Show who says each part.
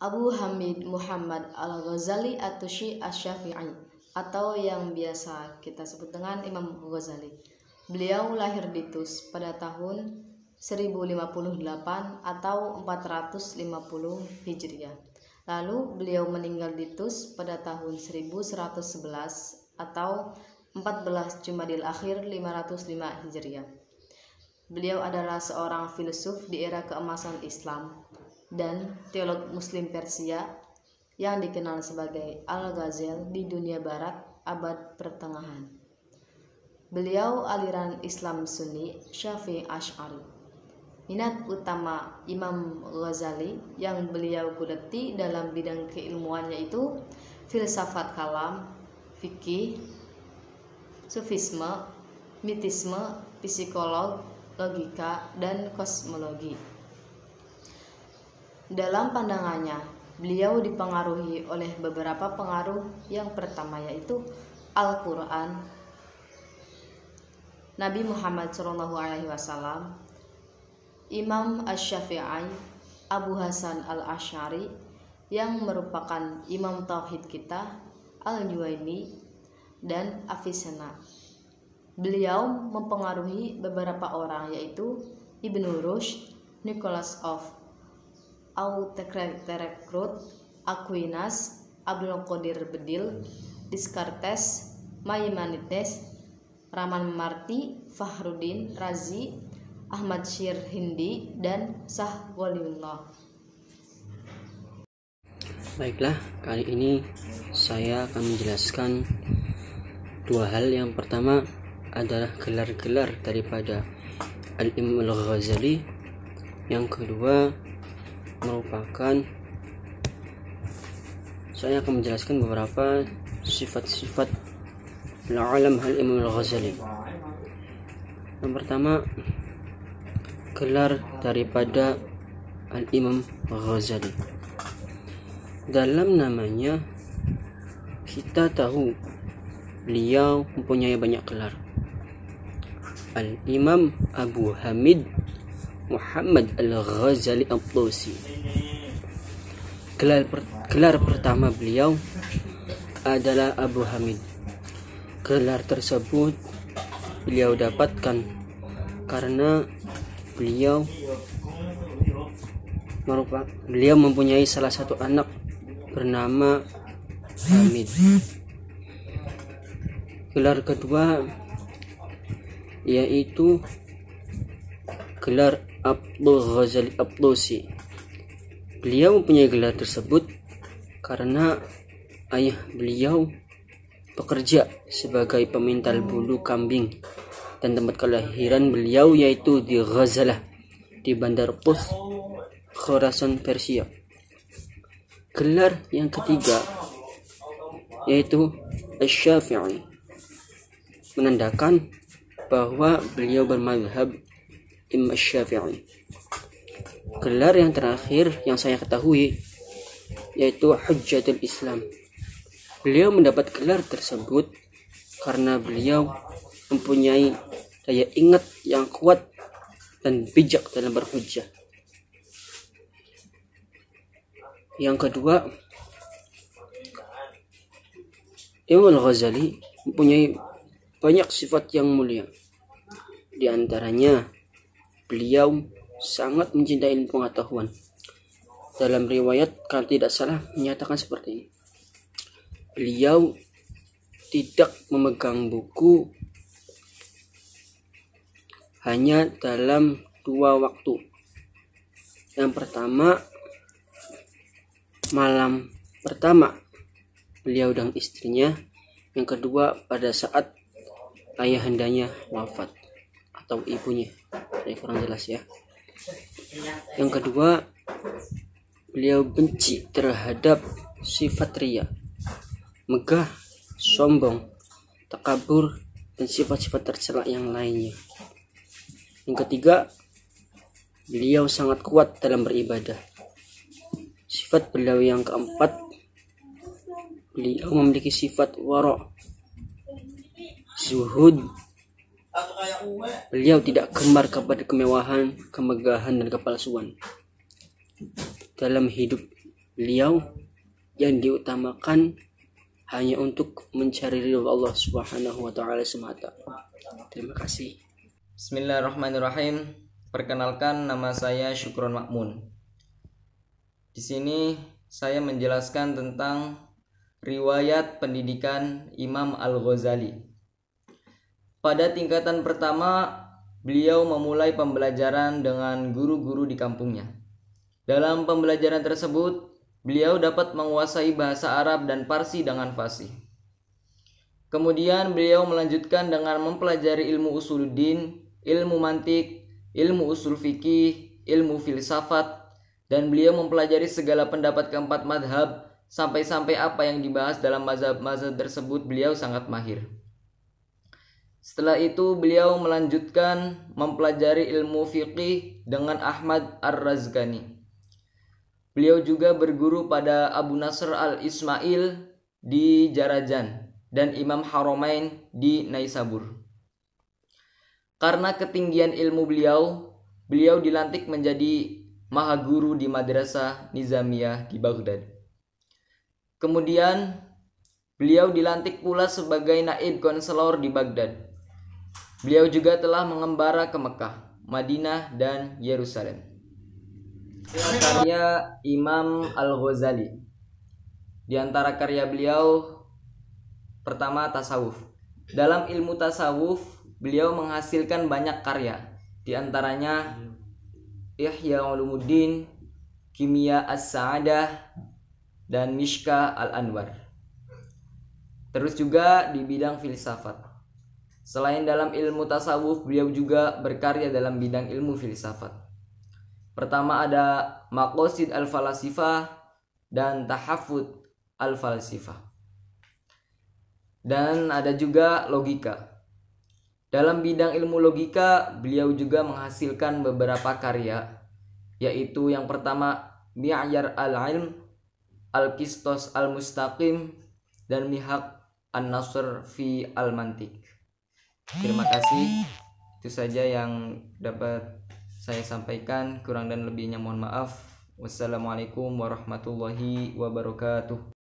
Speaker 1: Abu Hamid Muhammad Al-Ghazali Asy-Syafi'i, atau yang biasa kita sebut dengan Imam Ghazali. Beliau lahir di Tus pada tahun 1058 atau 450 Hijriah. Lalu beliau meninggal di Tus pada tahun 1111 atau 14 Jumadil Akhir 505 Hijriah. Beliau adalah seorang filsuf di era keemasan Islam dan teolog Muslim Persia yang dikenal sebagai Al-Ghazali di dunia barat abad pertengahan. Beliau aliran Islam Sunni Syafi'i Asy'ari. Minat utama Imam Ghazali yang beliau geluti dalam bidang keilmuannya itu filsafat kalam, fikih, sufisme, mitisme, psikologi, logika, dan kosmologi. Dalam pandangannya, beliau dipengaruhi oleh beberapa pengaruh. Yang pertama yaitu Al-Quran, Nabi Muhammad SAW, Imam Asy-Syafi'i, Abu Hasan Al-Asy'ari yang merupakan Imam Tauhid kita, Al-Juwaini, dan Avicenna. Beliau mempengaruhi beberapa orang yaitu Ibnu Rushd, Nicholas of Auterkrut, Aquinas, Abdul Qadir Bedil, Descartes, Maimonides, Rahman Marti, Fakhruddin Razi, Ahmad Syir Hindi, dan Shah Waliullah.
Speaker 2: Baiklah, kali ini saya akan menjelaskan dua hal. Yang pertama adalah gelar-gelar daripada Al-Imam Al-Ghazali. Yang kedua merupakan saya akan menjelaskan beberapa sifat-sifat al-alam Al-Imam Al-Ghazali. Yang pertama, gelar daripada Al-Imam Al-Ghazali. Dalam namanya kita tahu beliau mempunyai banyak gelar. Al-Imam Abu Hamid Muhammad Al-Ghazali At-Tusi. Gelar pertama beliau adalah Abu Hamid. Gelar tersebut beliau dapatkan karena beliau mempunyai salah satu anak bernama Hamid. Gelar kedua yaitu gelar Abdul Ghazali At-Tusi. Beliau mempunyai gelar tersebut karena ayah beliau bekerja sebagai pemintal bulu kambing dan tempat kelahiran beliau yaitu di Ghazalah di Bandar Tus, Khorasan, Persia. Gelar yang ketiga yaitu Asy-Syafi'i, menandakan bahwa beliau bermadhab Imam Asy-Syafi'i. Gelar yang terakhir yang saya ketahui yaitu Hujjatul Islam. Beliau mendapat gelar tersebut karena beliau mempunyai daya ingat yang kuat dan bijak dalam berhujjah. Yang kedua, Imam Al-Ghazali mempunyai banyak sifat yang mulia. Di antaranya, beliau sangat mencintai ilmu pengetahuan. Dalam riwayat, kalau tidak salah, menyatakan seperti ini. Beliau tidak memegang buku hanya dalam 2 waktu. Yang pertama, malam pertama beliau dan istrinya. Yang kedua, pada saat ayahandanya wafat atau ibunya. Saya kurang jelas ya. Yang kedua, beliau benci terhadap sifat riya, megah, sombong, takabur, dan sifat-sifat tercela yang lainnya. Yang ketiga, beliau sangat kuat dalam beribadah. Sifat beliau yang keempat, beliau memiliki sifat wara', zuhud. Beliau tidak gemar kepada kemewahan, kemegahan, dan kepalsuan. Dalam hidup beliau yang diutamakan hanya untuk mencari ridho Allah Subhanahu wa taala semata. Terima kasih.
Speaker 3: Bismillahirrahmanirrahim. Perkenalkan, nama saya Syukron Makmun. Di sini saya menjelaskan tentang riwayat pendidikan Imam Al-Ghazali. Pada tingkatan pertama, beliau memulai pembelajaran dengan guru-guru di kampungnya. Dalam pembelajaran tersebut, beliau dapat menguasai bahasa Arab dan Parsi dengan fasih. Kemudian beliau melanjutkan dengan mempelajari ilmu usuluddin, ilmu mantik, ilmu usul fikih, ilmu filsafat, dan beliau mempelajari segala pendapat keempat madhab sampai-sampai apa yang dibahas dalam mazhab-mazhab tersebut beliau sangat mahir. Setelah itu beliau melanjutkan mempelajari ilmu fiqih dengan Ahmad Ar-Razqani. Beliau juga berguru pada Abu Nasr Al-Ismail di Jarajan dan Imam Haramain di Naisabur. Karena ketinggian ilmu beliau dilantik menjadi maha guru di Madrasah Nizamiyah di Baghdad. Kemudian beliau dilantik pula sebagai naib konselor di Baghdad. Beliau juga telah mengembara ke Mekah, Madinah, dan Yerusalem. Karya Imam Al-Ghazali. Di antara karya beliau, pertama tasawuf. Dalam ilmu tasawuf, beliau menghasilkan banyak karya. Di antaranya Ihya Ulumuddin, Kimia As-Sa'adah, dan Mishka Al-Anwar. Terus juga di bidang filsafat. Selain dalam ilmu tasawuf, beliau juga berkarya dalam bidang ilmu filsafat. Pertama ada Maqasid Al-Falasifah dan Tahafud Al-Falasifah. Dan ada juga logika. Dalam bidang ilmu logika, beliau juga menghasilkan beberapa karya, yaitu yang pertama Mi'yar al-Ilm, Al-Qistos al-Mustaqim, dan Mihaq an-Nasr fi al-Mantiq. Terima kasih. Itu saja yang dapat saya sampaikan. Kurang dan lebihnya mohon maaf. Wassalamualaikum warahmatullahi wabarakatuh.